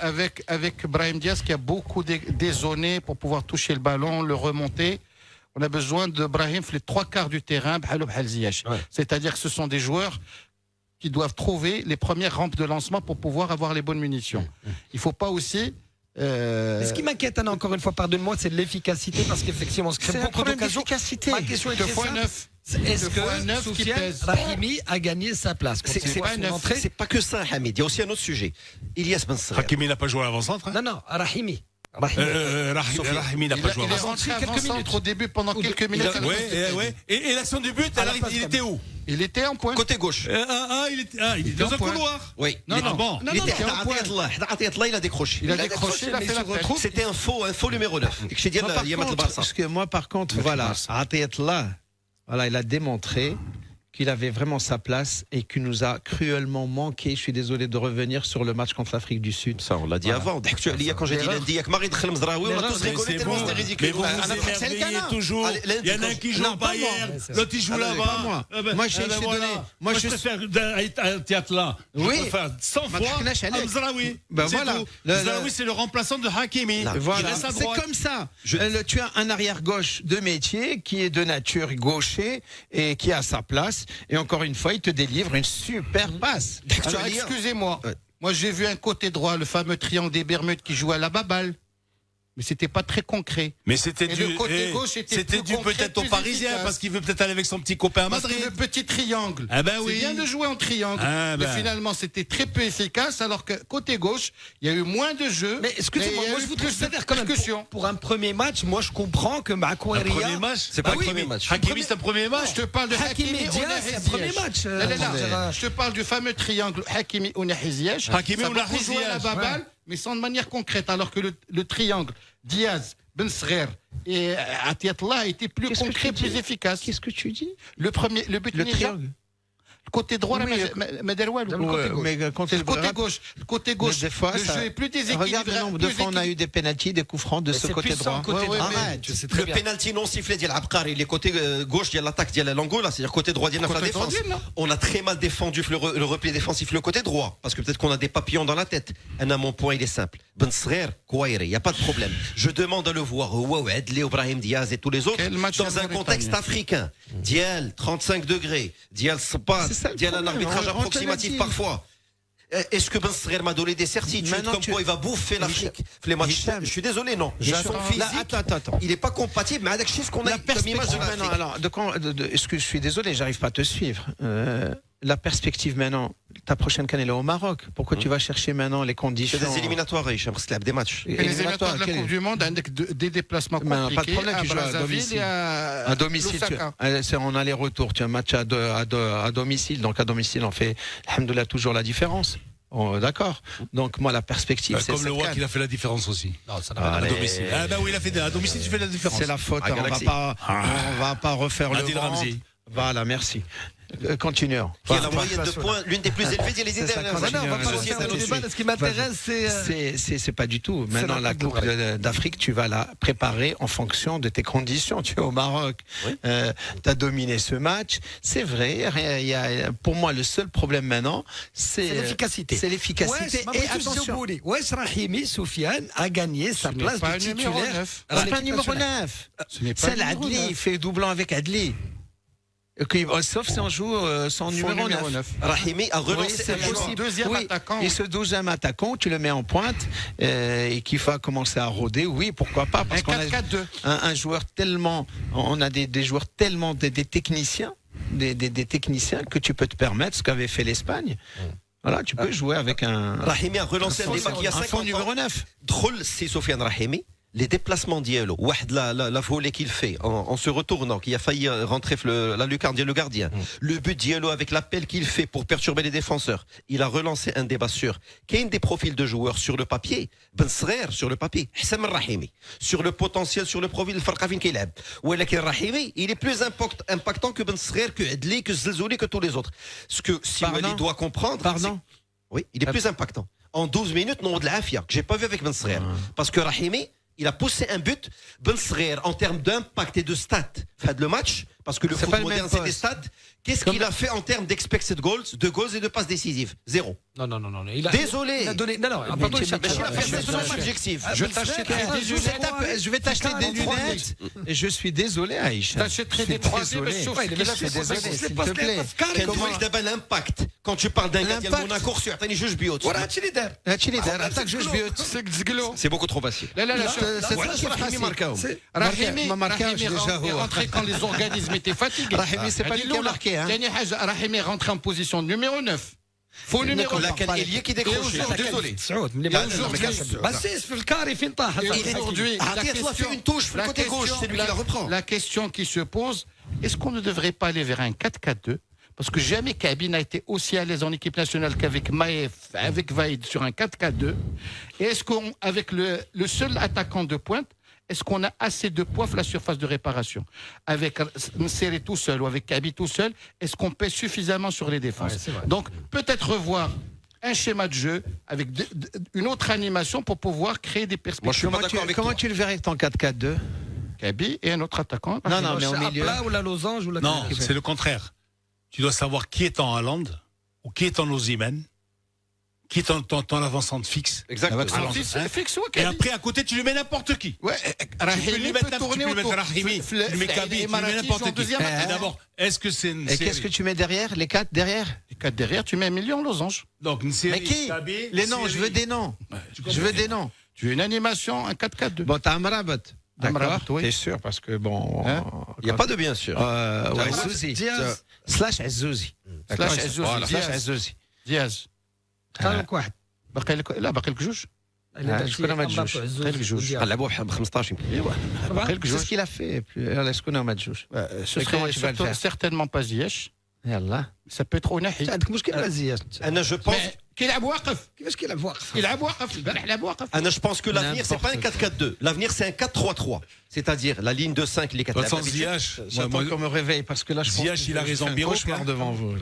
avec Brahim Diaz qui a beaucoup dézonné pour pouvoir toucher le ballon, le remonter. On a besoin de Brahim les 3/4 du terrain, c'est-à-dire que ce sont des joueurs qui doivent trouver les premières rampes de lancement pour pouvoir avoir les bonnes munitions. Il ne faut pas aussi... Ce qui m'inquiète, Anna, encore une fois, pardonne-moi, c'est de l'efficacité, parce qu'effectivement, on se crée beaucoup d'occasions. Ma question est très simple. Est-ce que Soufiane Rahimi a gagné sa place? C'est pas que ça, Hamid. Il y a aussi un autre sujet. Ilyas Ben Srer. Hakimi n'a pas joué à l'avant-centre. Non, Rahimi. Rahimi n'a pas joué à l'avant-centre. Il est rentré avant-centre au début pendant quelques minutes. Et l'action du but, il était où? Il était en point. Côté gauche. Il était dans un couloir. Oui. Non. Il était il a décroché. Il a décroché, il a fait la tête. C'était un faux numéro 9. Parce que moi, par contre, voilà, voilà, il a démontré qu'il avait vraiment sa place et qu'il nous a cruellement manqué. Je suis désolé de revenir sur le match contre l'Afrique du Sud. Ça, on l'a dit avant. Quand j'ai dit lundi, il y a que Marie de Khelmzraoui, on a tous rigolé tellement c'était ridicule. Mais vous vous émerveillez toujours. Il y en a un qui joue au Bayern, l'autre il joue là-bas. Moi, je donné. Moi, je préfère un théâtre là. Je préfère 100 fois Mzraoui. Mzraoui, c'est le remplaçant de Hakimi. Voilà, c'est comme ça. Tu as un arrière-gauche de métier qui est de nature gaucher et qui a sa place. Et encore une fois, il te délivre une super passe. Alors, excusez-moi. Moi, j'ai vu un côté droit, le fameux triangle des Bermudes qui jouait à la baballe. Mais c'était pas très concret. Mais c'était dû peut-être aux Parisiens parce qu'il veut peut-être aller avec son petit copain à Madrid. Le petit triangle. Ah ben c'est oui. bien de jouer en triangle. Mais finalement, c'était très peu efficace. Alors que côté gauche, il y a eu moins de jeux. Mais excusez-moi, moi je vous trouve sévère quand même. Pour un premier match, moi je comprends que Macquarie. Un premier match, c'est pas un premier match. Hakimi, c'est un premier match. Je te parle de Hakimi Diaz, c'est un premier match. Je te parle du fameux triangle Hakimi Ounahi Ziyech. Hakimi Ounahi Ziyech à la baballe, mais sans de manière concrète. Alors que le triangle Diaz, Ben Srer et Atiatla était plus concret, plus efficace. Qu'est-ce que tu dis? Le but le triangle. Côté droit, Mederwal, côté gauche. Côté gauche, des fois, le jeu est plus déséquilibré. Regarde le nombre de fois on a eu des pénaltys, des coups francs de ce côté droit. Le pénalty non sifflé d'Al Abqari, les côtés gauche de l'attaque de l'Angola, c'est-à-dire côté droit de la défense. On a très mal défendu le repli défensif le côté droit, parce que peut-être qu'on a des papillons dans la tête. Mon point il est simple. Ben Srer, Kouaire, il n'y a pas de problème. Je demande à le voir, Léo Brahim Diaz et tous les autres, dans un contexte africain. Dial, 35 degrés. Dial Spa. Il y a un arbitrage approximatif parfois. Est-ce que Ben Srer m'a donné des certitudes comme quoi il va bouffer l'Afrique? Je suis désolé, non. Son physique, il n'est pas compatible mais avec ce qu'on a comme image de l'Afrique. Alors, est-ce que je suis désolé, j'arrive pas à te suivre. La perspective maintenant, ta prochaine CAN est au Maroc. Pourquoi tu vas chercher maintenant les conditions? C'est des éliminatoires, Hicham, c'est des matchs. Et les éliminatoires de la Coupe du Monde avec des déplacements compliqués. Pas de problème, tu joues à domicile. À domicile, c'est en aller-retour. Tu as un match à domicile, donc à domicile, on fait, alhamdoulilah, toujours la différence. D'accord. Donc moi la perspective c'est comme le roi qui a fait la différence aussi. Non, ça n'a pas à domicile. Ah ben oui, il a fait à domicile, tu fais la différence. C'est la faute. On va pas refaire le vent. Voilà, merci. Continuons. Qui a la moyenne de points, l'une des plus élevées des dernières années. On va pas lancer un débat. Ce qui m'intéresse, c'est pas du tout. Maintenant, la Coupe d'Afrique, tu vas la préparer en fonction de tes conditions. Tu es au Maroc, tu as dominé ce match. C'est vrai. Pour moi, le seul problème maintenant, c'est l'efficacité. C'est l'efficacité. Et attention, Wesh Rahimi, Soufiane a gagné sa place de titulaire. C'est pas numéro 9. C'est l'Adli. Il fait doublon avec Adli. Sauf si on joue son numéro 9. Rahimi a relancé un deuxième attaquant. Et ce deuxième attaquant, tu le mets en pointe et qui va commencer à rôder. Oui, pourquoi pas? Parce qu'on a un joueur tellement, on a des joueurs tellement des techniciens, des techniciens que tu peux te permettre ce qu'avait fait l'Espagne. Voilà, tu peux jouer avec un. Rahimi a relancé un débat qui a 50 ans. Numéro 9. Drôle, c'est Sofiane Rahimi. Les déplacements d'Yelo, la volée qu'il fait en se retournant, qui a failli rentrer la lucarne, le gardien. Le but d'Yelo avec l'appel qu'il fait pour perturber les défenseurs. Il a relancé un débat sur quel des profils de joueurs sur le papier. Ben Srer sur le papier, Hissam Rahimi. Sur le potentiel, sur le profil, Farqavin Kilab. Ouelakin Rahimi, il est plus impactant que Ben Srer, que Edli, que Zelzouli, que tous les autres. Ce que Siwali doit comprendre. Oui, il est plus impactant. En 12 minutes, non de la Afia, que j'ai pas vu avec Ben Srer. Parce que Rahimi, il a poussé un but. Ben Srer, en termes d'impact et de stats, fait le match, parce que le foot moderne, c'est des stats. Qu'est-ce qu'il a fait en termes d'expected goals, de goals et de passes décisives? 0. Non. Désolé. Il a donné. Non. Je vais t'acheter des lunettes. Et je suis désolé, Aïcha. T'achèterais des 3D, mais je suis désolé, s'il te plaît. Comment il t'appelle l'impact quand tu parles d'un gars qui a mon accord sur un juge bio. C'est beaucoup trop facile. Rahimi est rentré quand les organismes étaient fatigués. Rahimi, c'est pas lui qui a marqué. Rahimi est rentré en position numéro 9. Faux numéro 9. Laquelle qui décroche. Désolé. Aujourd'hui, la question qui se pose, est-ce qu'on ne devrait pas aller vers un 4-4-2 ? Parce que jamais Kaby n'a été aussi à l'aise en équipe nationale qu'avec Maïf, avec Vaïd sur un 4-4-2. Et est-ce qu'avec le seul attaquant de pointe, est-ce qu'on a assez de poids à la surface de réparation ? Avec Nseri tout seul ou avec Kaby tout seul, est-ce qu'on pèse suffisamment sur les défenses ? Donc peut-être revoir un schéma de jeu avec une autre animation pour pouvoir créer des perspectives. Comment tu le verrais ton 4-4-2 ? Kaby et un autre attaquant. Non, mais au milieu. Ou la losange ou la. Non, c'est le contraire. Tu dois savoir qui est en Haaland ou qui est en Osimhen, qui est en avant-centre fixe. Exactement. Fixe, et après, à côté, tu lui mets n'importe qui. Ouais, tu peux lui mettre Rahimi, tu lui mets Kaby, tu lui mets n'importe qui. D'abord, est-ce que c'est une série ? Et qu'est-ce que tu mets derrière ? Les 4 derrière ? Les 4 derrière, tu mets un million losange. Donc une série. Mais qui ? Kaby, les noms, je veux des noms. Je veux des noms. Tu veux une animation, un 4-4-2. Bon, t'as Amrabat. D'accord, t'es sûr parce que bon. Il n'y a pas de bien sûr. Zouzi. Slash Azouzi. Slash Diaz. باقي لك جوج شكون هما الجوج باقي لك جوج قلبوه ب 15 باقي لك C'est جوج ce qu'il a fait شكون هما الجوج comment tu vas le faire certainement pas Ziyech يلا ça peut être Ounahi عندك مشكل مع زياش انا جو بونس كيلعب واقف كيفاش كيلعب واقف يلعب واقف البارح لعب واقف انا je pense que l'avenir c'est pas un 4-4-2 l'avenir c'est un 4-3-3 c'est-à-dire la ligne de 5 les 4 sans Ziyech j'attends qu'on me réveille parce que là je pense Ziyech il a raison Biro devant vous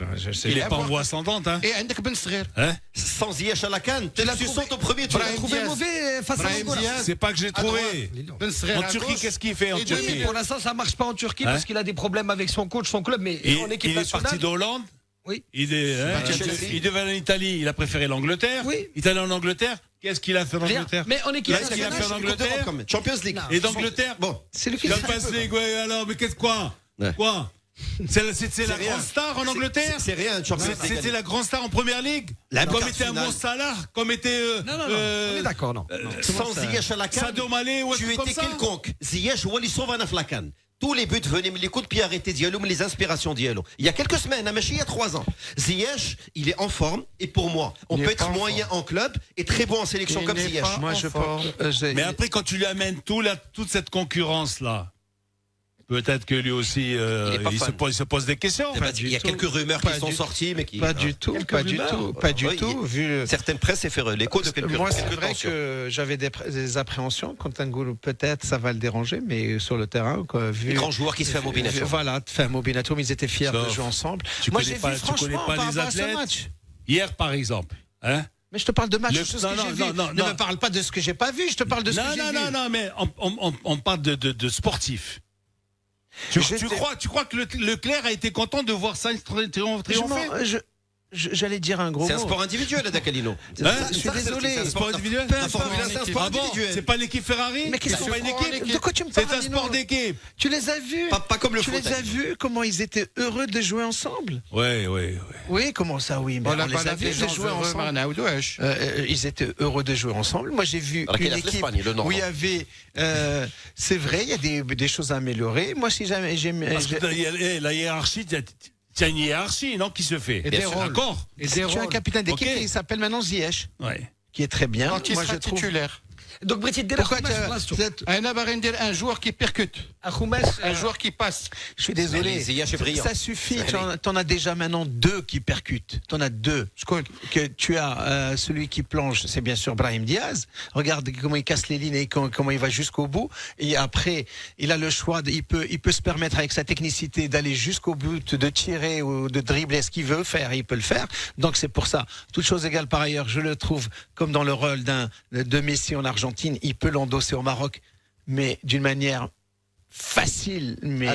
il est pas en voie ascendante hein. Et عندك بن صغير sans Ziyech à la canne tu sautes au premier tu l'as trouvé mauvais face à Angola. C'est pas que j'ai trouvé en Turquie qu'est-ce qu'il fait en Turquie pour l'instant ça marche pas en Turquie parce qu'il a des problèmes avec son coach son club mais en équipe nationale il est parti de Hollande. Oui. Il devait aller en Italie, il a préféré l'Angleterre. Oui. Il est allé en Angleterre. Qu'est-ce qu'il a fait en Angleterre? Mais en équipe nationale. Qu'est-ce qu'il a fait en Angleterre? Champions League. Et d'Angleterre? Bon, c'est le Champions League. Ouais, alors, mais qu'est-ce quoi? Quoi? C'est la grande star en Angleterre? C'est rien, Champions League. C'était la grande star en première ligue? Comme était un bon Salah, comme était. Non, on est d'accord, non. Sans Ziyech à la canne. Sadio Mané ou tu étais quelconque. Ziyech ou Ali Sauva à la canne. Tous les buts venaient, les coups de pied arrêtés Diallo, mais les inspirations Diallo. Il y a quelques semaines, à Machi, il y a 3 ans. Ziyech, il est en forme, et pour moi, on peut être moyen en club et très bon en sélection comme Ziyech. Moi, je pense. Mais après, quand tu lui amènes toute cette concurrence-là, peut-être que lui aussi, il se pose des questions. Il y a quelques rumeurs qui sont sorties, mais qui. Pas du tout. Vu certaines presses fait l'écho de quelques rumeurs. Moi, c'est vrai que j'avais des appréhensions. Quand un goal, peut-être, ça va le déranger, mais sur le terrain, vu. Les grands joueurs qui se font Mobinato. Voilà, Mobinato, mais ils étaient fiers de jouer ensemble. Moi, j'ai vu, franchement, pas les athlètes. Hier, par exemple, hein. Mais je te parle de match, de ce que j'ai vu. Ne me parle pas de ce que j'ai pas vu, je te parle de ce que j'ai vu. Non, mais on parle de sportifs. Tu crois que Leclerc a été content de voir ça triompher? J'allais dire un gros mot. C'est un sport individuel, Dakalino. Je suis désolé. C'est un sport individuel. C'est un sport individuel. C'est pas l'équipe Ferrari. Mais qu'est-ce que c'est pas une équipe? De quoi tu me parles? C'est un sport d'équipe. Tu les as vus? Pas comme le foot. Tu les as vus comment ils étaient heureux de jouer ensemble? Oui. Oui, comment ça? Oui, mais on les a vus jouer ensemble. Ils étaient heureux de jouer ensemble. Moi, j'ai vu une équipe où il y avait. C'est vrai, il y a des choses à améliorer. Moi, si jamais j'aime. La hiérarchie. Il y a une hiérarchie, non, qui se fait. Et des rôles. D'accord. Tu as un capitaine d'équipe qui s'appelle maintenant Ziyech, qui est très bien. Quand il sera titulaire. Donc, pourquoi un joueur qui percute, un joueur qui passe. Je suis désolé. Ça suffit. Tu en as déjà maintenant 2 qui percutent. Tu en as 2. Que tu as celui qui plonge, c'est bien sûr Brahim Diaz. Regarde comment il casse les lignes et comment il va jusqu'au bout. Et après, il a le choix. Il peut se permettre avec sa technicité d'aller jusqu'au but, de tirer ou de dribbler ce qu'il veut faire. Il peut le faire. Donc c'est pour ça. Toute chose égale par ailleurs, je le trouve comme dans le rôle de Messi en Argentine. Il peut l'endosser au Maroc, mais d'une manière facile, mais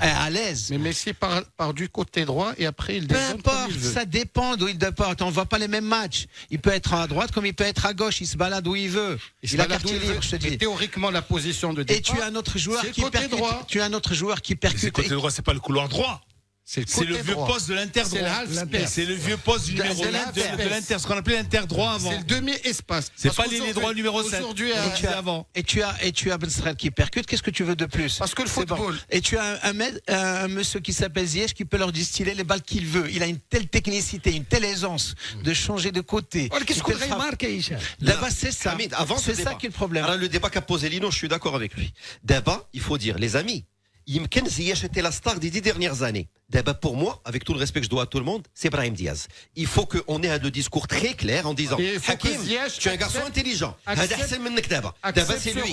à l'aise. Mais Messi part du côté droit et après il Peu dézone comme importe, il veut. ça dépend d'où il déporte. On ne voit pas les mêmes matchs. Il peut être à droite comme il peut être à gauche. Il se balade où il veut. Il a carte libre, je te dis. Mais théoriquement, la position de départ. Et tu as un autre joueur qui côté percute. droit. Tu as un autre joueur qui percute. C'est côté droit, c'est pas le couloir droit. C'est le vieux poste de l'inter droit. C'est le vieux poste du numéro 9 de l'inter, ce qu'on appelait l'inter droit avant. C'est le demi-espace. C'est pas les droits numéro 7. Aujourd'hui, avant. Et tu as Ben Srel qui percute. Qu'est-ce que tu veux de plus? Parce que le football. Et tu as un monsieur qui s'appelle Ziyech qui peut leur distiller les balles qu'il veut. Il a une telle technicité, une telle aisance de changer de côté. Qu'est-ce qu'on remarque, Hicham? D'abord, c'est ça. Hamid, avant c'est ça qui est le problème. Alors, le débat qu'a posé Lino, je suis d'accord avec lui. D'abord, il faut dire, les amis, Yimken Ziyech était la star des 10 dernières années. D'abord, pour moi, avec tout le respect que je dois à tout le monde, c'est Brahim Diaz. Il faut qu'on ait le discours très clair en disant Hakim, tu es un garçon intelligent. D'abord, c'est lui.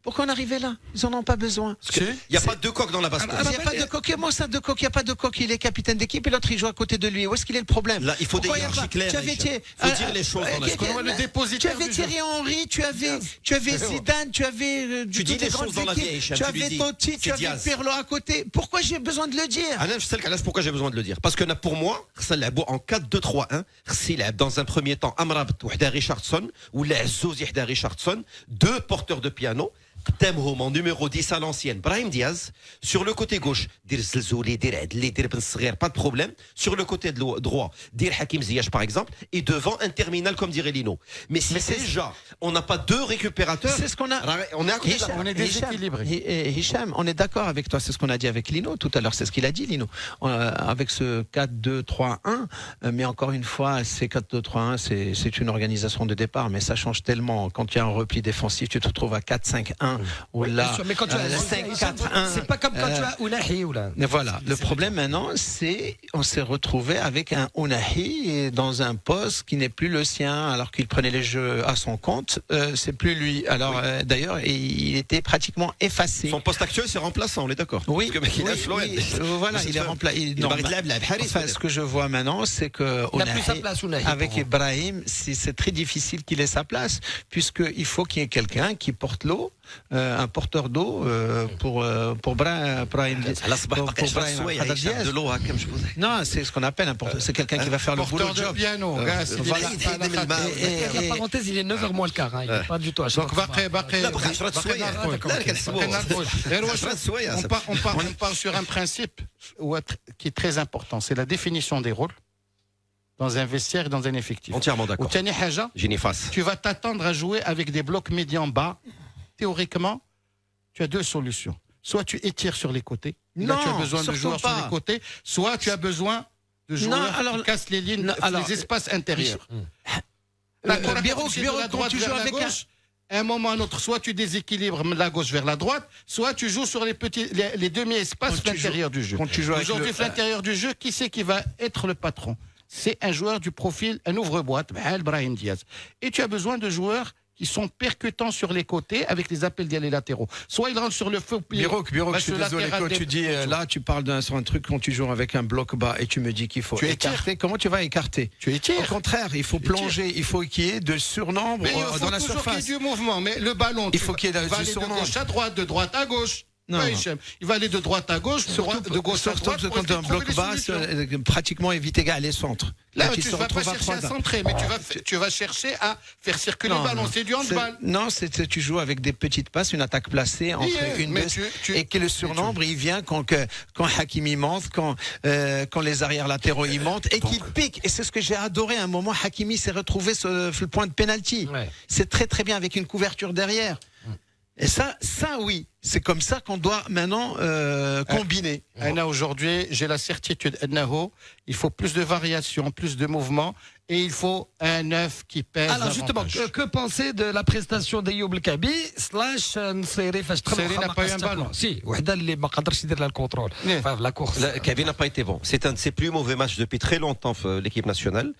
Pourquoi on arrivait là? Ils en ont pas besoin. Il n'y a pas de deux coqs dans la basse-cour. Il n'y a pas de coq. Comment ça, deux coqs? Il n'y a pas de coq. Il est capitaine d'équipe et l'autre, il joue à côté de lui. Où est-ce qu'il est le problème? Là, il faut des hiérarchies claires. Il faut dire les choses dans la Tu avais Thierry Henry, tu avais Zidane, tu avais. Tu dis les choses dans la vie, Hicham. Tu avais Totti, tu avais Pirlo à côté. Pourquoi j'ai besoin de le dire? Je sais pourquoi j'ai besoin de le dire. Parce que pour moi, en 4-2-3-1, dans un premier temps, Amrabat ou Richardson, ou L'Azouzi Richardson, deux porteurs de piano. Temhom en numéro 10 à l'ancienne, Brahim Diaz. Sur le côté gauche, Dir Zelzouli, Dir Adli, Dir Ben Sgher, pas de problème. Sur le côté droit, Dir Hakim Ziyech par exemple. Et devant, un terminal comme dirait Lino. Mais déjà, on n'a pas deux récupérateurs. C'est ce qu'on a. On est à côté. On est déséquilibré. Hicham, on est d'accord avec toi. C'est ce qu'on a dit avec Lino tout à l'heure. C'est ce qu'il a dit, Lino. Avec ce 4-2-3-1. Mais encore une fois, ces 4-2-3-1, c'est une organisation de départ. Mais ça change tellement. Quand il y a un repli défensif, tu te retrouves à 4-5-1. Ou là, mais quand tu as 5-4-1. c'est pas comme quand tu as Ounahi ou là. Mais voilà, le problème maintenant, c'est on s'est retrouvé avec un Ounahi dans un poste qui n'est plus le sien, alors qu'il prenait les jeux à son compte. C'est plus lui. Alors d'ailleurs, il était pratiquement effacé. Son poste actuel, c'est remplaçant, on est d'accord. Oui. Voilà, il est remplacé. Ce que je vois maintenant, c'est que Ounahi, avec Ibrahim, c'est très difficile qu'il ait sa place, puisqu'il faut qu'il y ait quelqu'un qui porte l'eau. Un porteur d'eau pour Brahim Diaz. Non, c'est ce qu'on appelle un porteur. C'est quelqu'un qui va faire le boulot. Porteur de piano. La parenthèse, il est 9h moins le quart. Il n'est pas du tout à chaque fois. On part sur un principe qui est très important. C'est la définition des rôles dans un vestiaire et dans un effectif. Entièrement d'accord. Tu vas t'attendre à jouer avec des blocs médians bas. Théoriquement, tu as deux solutions. Soit tu étires sur les côtés, là tu as besoin de joueurs sur les côtés, soit tu as besoin de joueurs qui cassent les lignes, les espaces intérieurs. Biro, quand tu joues avec à un moment ou à un autre, soit tu déséquilibres la gauche vers la droite, soit tu joues sur les demi-espaces à l'intérieur du jeu. Aujourd'hui, à l'intérieur du jeu, qui c'est qui va être le patron? C'est un joueur du profil, un ouvre-boîte, Brahim Diaz. Et tu as besoin de joueurs qui sont percutants sur les côtés avec les appels des latéraux. Soit ils rentrent sur le feu. Biro, je suis désolé, quand tu dis là, tu parles sur un truc quand tu joues avec un bloc bas et tu me dis qu'il faut écarter. Comment tu vas écarter? Tu étires. Au contraire, il faut plonger, il faut qu'il y ait de surnombre dans la surface. Il faut qu'il y ait du mouvement, mais le ballon, il faut qu'il y ait du surnombre. De gauche à droite, de droite à gauche. Non. Il va aller de droite à gauche, de gauche à droite. Quand tu as un bloc bas, pratiquement éviter les centres. Là, tu ne vas pas chercher à centrer, mais tu vas chercher à faire circuler le ballon. C'est du handball. Non, tu joues avec des petites passes, une attaque placée entre une deux, et que le surnombre, il vient quand Hakimi monte, quand les arrières latéraux ils montent, et qu'il pique. Et c'est ce que j'ai adoré à un moment. Hakimi s'est retrouvé sur le point de pénalty. C'est très très bien avec une couverture derrière. Et ça oui, c'est comme ça qu'on doit maintenant combiner. Aujourd'hui, j'ai la certitude, il faut plus de variations, plus de mouvements, et il faut un œuf qui pèse. Alors justement, que penser de la prestation d'Ayoub Elkabi / Nseri Nseri n'a pas eu un ballon. Si, وحده اللي ما قدرش يدير le contrôle. La course. Kabi n'a pas été bon. C'est un de ses plus mauvais matchs depuis très longtemps, l'équipe nationale.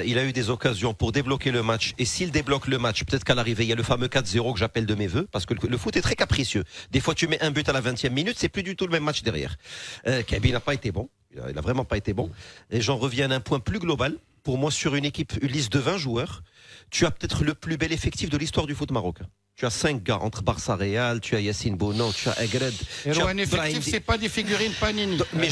Il a eu des occasions pour débloquer le match. Et s'il débloque le match, peut-être qu'à l'arrivée, il y a le fameux 4-0 que j'appelle de mes voeux, parce que le foot est très capricieux. Des fois, tu mets un but à la 20e minute, c'est plus du tout le même match derrière. Kabi n'a pas été bon. Il a vraiment pas été bon. Et j'en reviens à un point plus global. Pour moi, sur une liste de 20 joueurs, tu as peut-être le plus bel effectif de l'histoire du foot marocain. Tu as 5 gars entre Barça Real, tu as Yassine Bono, tu as Agred. Un effectif, c'est pas des figurines Panini. Mais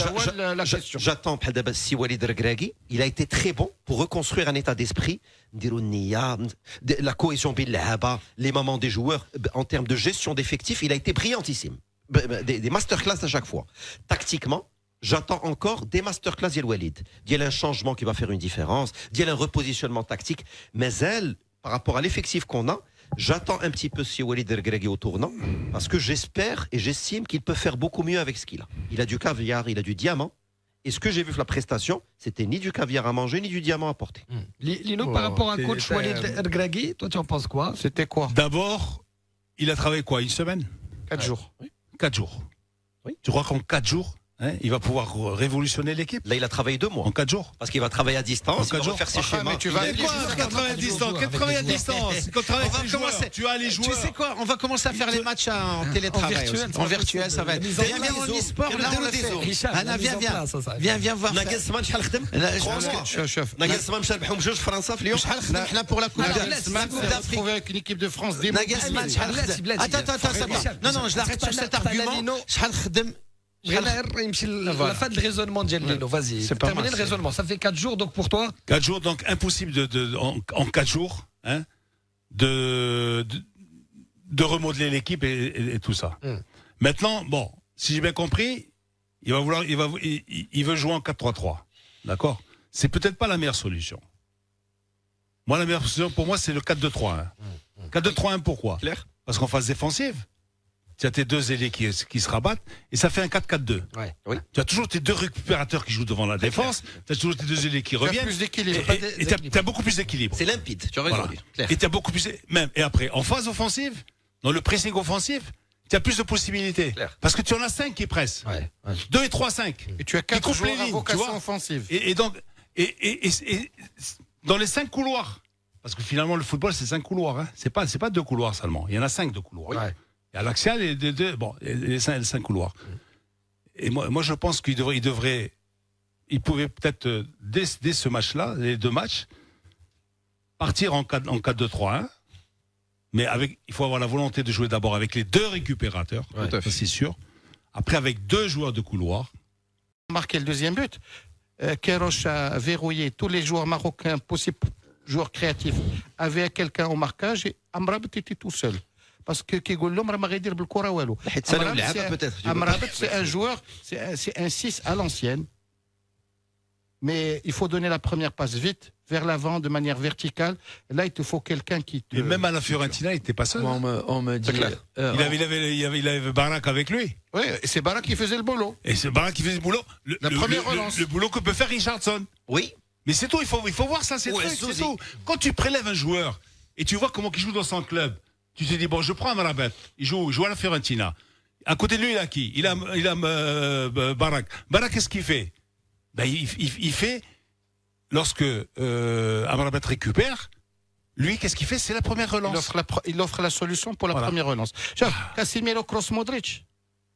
j'attends si Walid Regragui, il a été très bon pour reconstruire un état d'esprit, la cohésion les moments des joueurs, en termes de gestion d'effectifs, il a été brillantissime. Des masterclass à chaque fois. Tactiquement, j'attends encore des masterclass d'El Walid. Il y a un changement qui va faire une différence, il y a un repositionnement tactique, mais elle, par rapport à l'effectif qu'on a, j'attends un petit peu si Walid Regragui au tournant, parce que j'espère et j'estime qu'il peut faire beaucoup mieux avec ce qu'il a. Il a du caviar, il a du diamant. Et ce que j'ai vu pour la prestation, c'était ni du caviar à manger, ni du diamant à porter. Lino, par rapport à coach Walid Regragui, toi tu en penses quoi? C'était quoi? D'abord, il a travaillé quoi? Une semaine? 4 jours. Oui. 4 jours. Oui. Tu crois qu'en 4 jours, il va pouvoir révolutionner l'équipe? Là, il a travaillé 2 mois. En 4 jours. Parce qu'il va travailler à distance, il va faire ses schémas. Mais tu vas travailler à distance. Tu as les joueurs. Tu sais quoi? On va commencer à faire les matchs en télétravail. En virtuel, ça va être. Viens en e-sport, là on le fait. Anna, viens voir. ناقص شحال خدم؟ chef. ناقص ما مشى ربحهم بجوج فرنسا في اليوم. شحال خدم حنا pour la Coupe d'Afrique. Trouver avec une équipe de France des Non, je l'arrête sur cet argument. شحال خدم. La fin de raisonnement de Lino, vas-y. C'est terminé le raisonnement. Ça fait 4 jours, donc pour toi 4 jours, donc impossible en 4 jours de remodeler l'équipe et tout ça. Maintenant, bon, si j'ai bien compris, il veut jouer en 4-3-3. D'accord? C'est peut-être pas la meilleure solution. Moi, la meilleure solution pour moi, c'est le 4-2-3-1. 4-2-3-1, pourquoi? Clair. Parce qu'en phase défensive, tu as tes 2 ailiers qui se rabattent et ça fait un 4-4-2. Ouais. Oui. Tu as toujours tes 2 récupérateurs qui jouent devant la défense, tu as toujours tes 2 ailiers qui reviennent. plus d'équilibre. Et tu as beaucoup plus d'équilibre. C'est limpide, tu as raison. Voilà. Et tu as beaucoup plus. Même, et après, en phase offensive, dans le pressing offensif, tu as plus de possibilités. Clair. Parce que tu en as 5 qui pressent. 2 et 3, 5. Et tu as 4 joueurs à vocation offensive. Et donc, dans les 5 couloirs, parce que finalement, le football, c'est 5 couloirs. C'est pas 2 couloirs seulement. Il y en a 5 de couloirs. Ouais. Il y a l'axial et les 5 couloirs. Et moi, je pense qu'il pouvait peut-être, dès ce match-là, les 2 matchs, partir en 4-2-3-1. Mais il faut avoir la volonté de jouer d'abord avec les 2 récupérateurs, ça c'est sûr. Après, avec 2 joueurs de couloir. Marqué le 2e but. Kéroche a verrouillé tous les joueurs marocains possibles, joueurs créatifs, avec quelqu'un au marquage et Amrabat était tout seul. Parce que Amrabat, c'est un joueur, c'est un 6 à l'ancienne. Mais il faut donner la première passe vite, vers l'avant, de manière verticale. Là, il te faut quelqu'un qui te... Et même à la Fiorentina, il n'était pas seul. On me dit... Il avait Barak avec lui. Oui, c'est Barak qui faisait le boulot. Et c'est Barak qui faisait le boulot. La première relance. Le boulot que peut faire Richardson. Oui. Mais c'est tout, il faut voir ça, c'est tout. Quand tu prélèves un joueur et tu vois comment il joue dans son club, tu te dis, bon, je prends Amrabat, il joue à la Fiorentina. À côté de lui, il a qui? Il a Barak. Barak, qu'est-ce qu'il fait? Il fait, lorsque Amrabat récupère, lui, qu'est-ce qu'il fait? C'est la première relance. Il offre la solution pour la première relance. Casimiro cross Modric.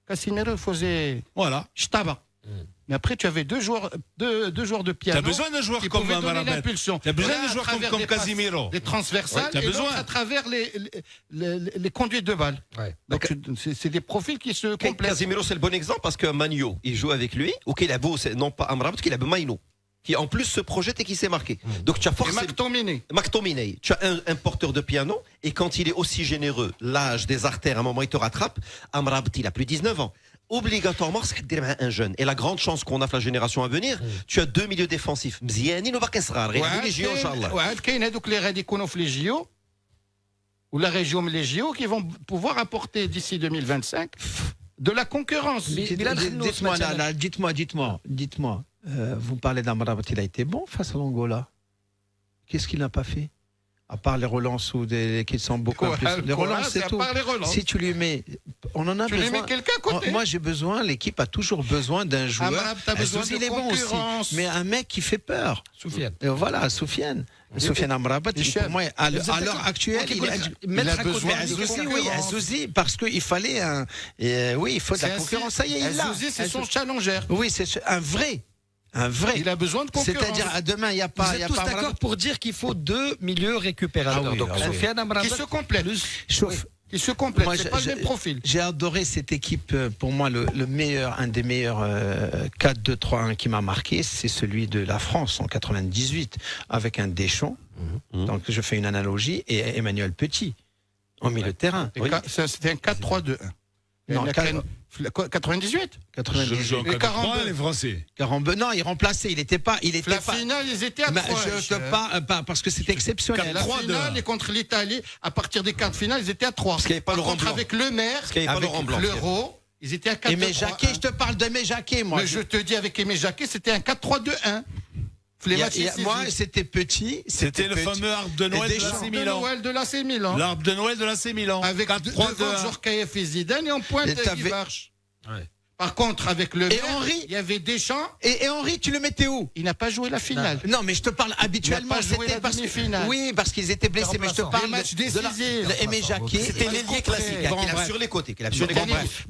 Casimiro faisait... Voilà. Shtaba. Mais après, tu avais 2 joueurs de piano. Tu as besoin d'un joueur comme Amrabat. Tu as besoin d'un joueur comme Casimiro. Les transversales, et donc à travers les conduites de balles. Ouais. Donc c'est des profils qui se complètent. Casimiro, c'est le bon exemple parce que Magno, il joue avec lui, ou qu'il a beau, non pas Amrabat, qu'il a beau Maïno, qui en plus se projette et qui s'est marqué. Donc tu as forcément... McTominay. Tu as un porteur de piano, et quand il est aussi généreux, l'âge des artères, à un moment, il te rattrape. Amrabat, il a plus de 19 ans. Obligatoirement, c'est un jeune. Et la grande chance qu'on a pour la génération à venir, tu as 2 milieux défensifs. Mziani, nous va qu'est-ce rare. Les JO, ou la région les JO, qui vont pouvoir apporter d'ici 2025 de la concurrence. Dites-moi. Vous parlez d'Amrabat, il a été bon face à l'Angola. Qu'est-ce qu'il n'a pas fait? À part les relances ou qui sont beaucoup plus. Les relances, c'est tout. Si tu lui mets, on en a besoin. Tu lui mets quelqu'un à côté. Moi, j'ai besoin. L'équipe a toujours besoin d'un joueur. Il est bon aussi. Mais un mec qui fait peur. Soufiane. Voilà, Soufiane. Soufiane Amrabat, pour moi, à l'heure actuelle, il a besoin Azouzi, parce qu'il fallait il faut de la concurrence. Ça y est, il l'a. Azouzi, c'est son challenger. Oui, c'est un vrai. Il a besoin de concurrence. C'est-à-dire, à demain, il n'y a pas... Vous êtes tous d'accord pour dire qu'il faut 2 milieux récupérateurs. Donc, Soufiane Amrabat... Qui se complètent. Qui se complètent, c'est pas le même profil. J'ai adoré cette équipe. Pour moi, un des meilleurs 4-2-3-1 qui m'a marqué, c'est celui de la France en 98, avec un Deschamps. Donc je fais une analogie, et Emmanuel Petit en milieu de terrain. C'était un 4-3-2-1. Non, 98 et 42 les Français. Non, il remplaçait, il était pas. La finale, ils étaient à 3. Je pas parce que c'était exceptionnel. La finale, et contre l'Italie, à partir des quarts de finale, ils étaient à 3. Parce qu'il n'y avait pas Laurent Blanc. Avec le maire, avec l'Euro, ils étaient à 4. Aimé Jacquet, je te parle d'Aimé Jacquet, moi. Mais je te dis, avec Aimé Jacquet, c'était un 4-3-2-1. Moi, c'était Petit. C'était le fameux arbre de Noël de l'AC Milan. L'arbre de Noël de l'AC Milan. Avec devant Djorkaeff et Zidane, et en pointe Guy Varche. Par contre, avec le maire, il y avait Deschamps. Et Henry, tu le mettais où? Il n'a pas joué la finale. Non, mais je te parle habituellement. Il n'a pas joué la demi-finale. Oui, parce qu'ils étaient blessés. Mais je te parle de Aimé Jacquet. C'était l'ailier classique qu'il a sur les côtés.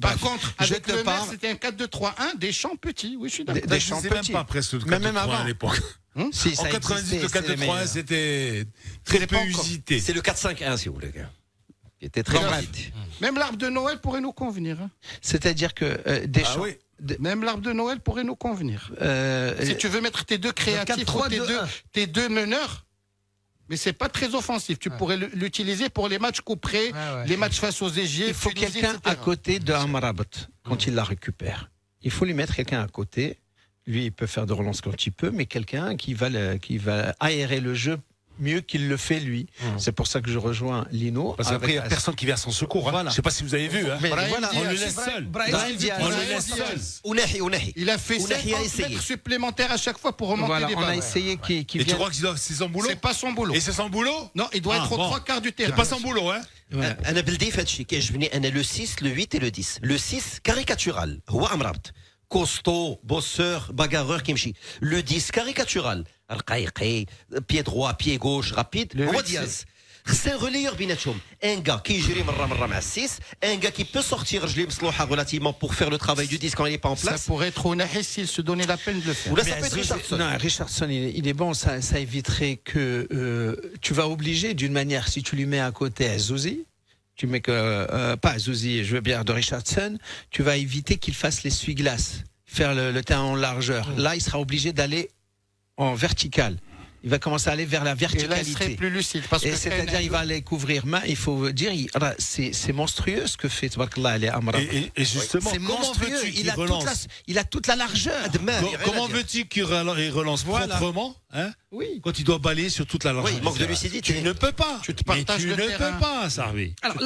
Par contre, avec le maire, c'était un 4-2-3-1. Deschamps Petit. Oui, je suis d'accord. Deschamps Petit. Même pas presque le 4-2-3-1 à l'époque. En 98, le 4-2-3-1, c'était très peu usité. C'est le 4-5-1, si vous voulez. Qui était très rapide. Même l'arbre de Noël pourrait nous convenir. C'est-à-dire que Deschamps. Même l'arbre de Noël pourrait nous convenir. Si tu veux mettre tes deux créatifs, tes deux meneurs, mais c'est pas très offensif. Tu pourrais l'utiliser pour les matchs couperés, les matchs face aux Égyptes. Il faut quelqu'un à côté de Amrabat quand il la récupère. Il faut lui mettre quelqu'un à côté. Lui, il peut faire de relance quand il peut, mais quelqu'un qui va aérer le jeu mieux qu'il le fait lui. C'est pour ça que je rejoins Lino. Parce qu'après, il n'y a personne qui vient à son secours. Voilà. Je ne sais pas si vous avez vu. Mais on le laisse seul. On le laisse seul. Il a fait 50 mètres supplémentaires à chaque fois pour remonter les balles. On a essayé qu'il vienne. Et tu crois que c'est son boulot? C'est pas son boulot. Et c'est son boulot? Non, il doit être aux 3 quarts du terrain. C'est pas son boulot, hein? أنا بلدي في هادشي كيعجبني أنا le 6 le 8 et le 10. Le 6 caricatural هو أمرابط. Costaud, bosseur, bagarreur qui me Le 10 caricatural. Pied droit, pied gauche, rapide. هو Diaz. C'est un relayeur بيناتهم. Un gars qui يجري مرة مع 6, un gars qui peut sortir رجليه مسلوحة relativement pour faire le travail du 10 quand il n'est pas en place. Ça pourrait être Ounahi s'il se donnait la peine de le faire. Ou là, ça peut être Richardson. Non, Richardson, il est bon, ça éviterait que tu vas obliger d'une manière, si tu lui mets à côté Azouzi, tu mets pas Azouzi, je veux bien de Richardson, tu vas éviter qu'il fasse l'essuie-glace, faire le terrain en largeur. Là, il sera obligé d'aller en vertical. Il va commencer à aller vers la verticalité. Et là, il serait plus lucide. C'est-à-dire, il va aller couvrir main. Il faut dire, c'est monstrueux ce que fait Tabarakallah Ali Amra. Et justement, c'est monstrueux. Il a toute la largeur. Comment veux-tu qu'il relance proprement, hein? Oui. Quand il doit balayer sur toute la largeur? Oui, il manque de lucidité. Tu ne peux pas. Tu ne peux pas, Sarvi. Alors,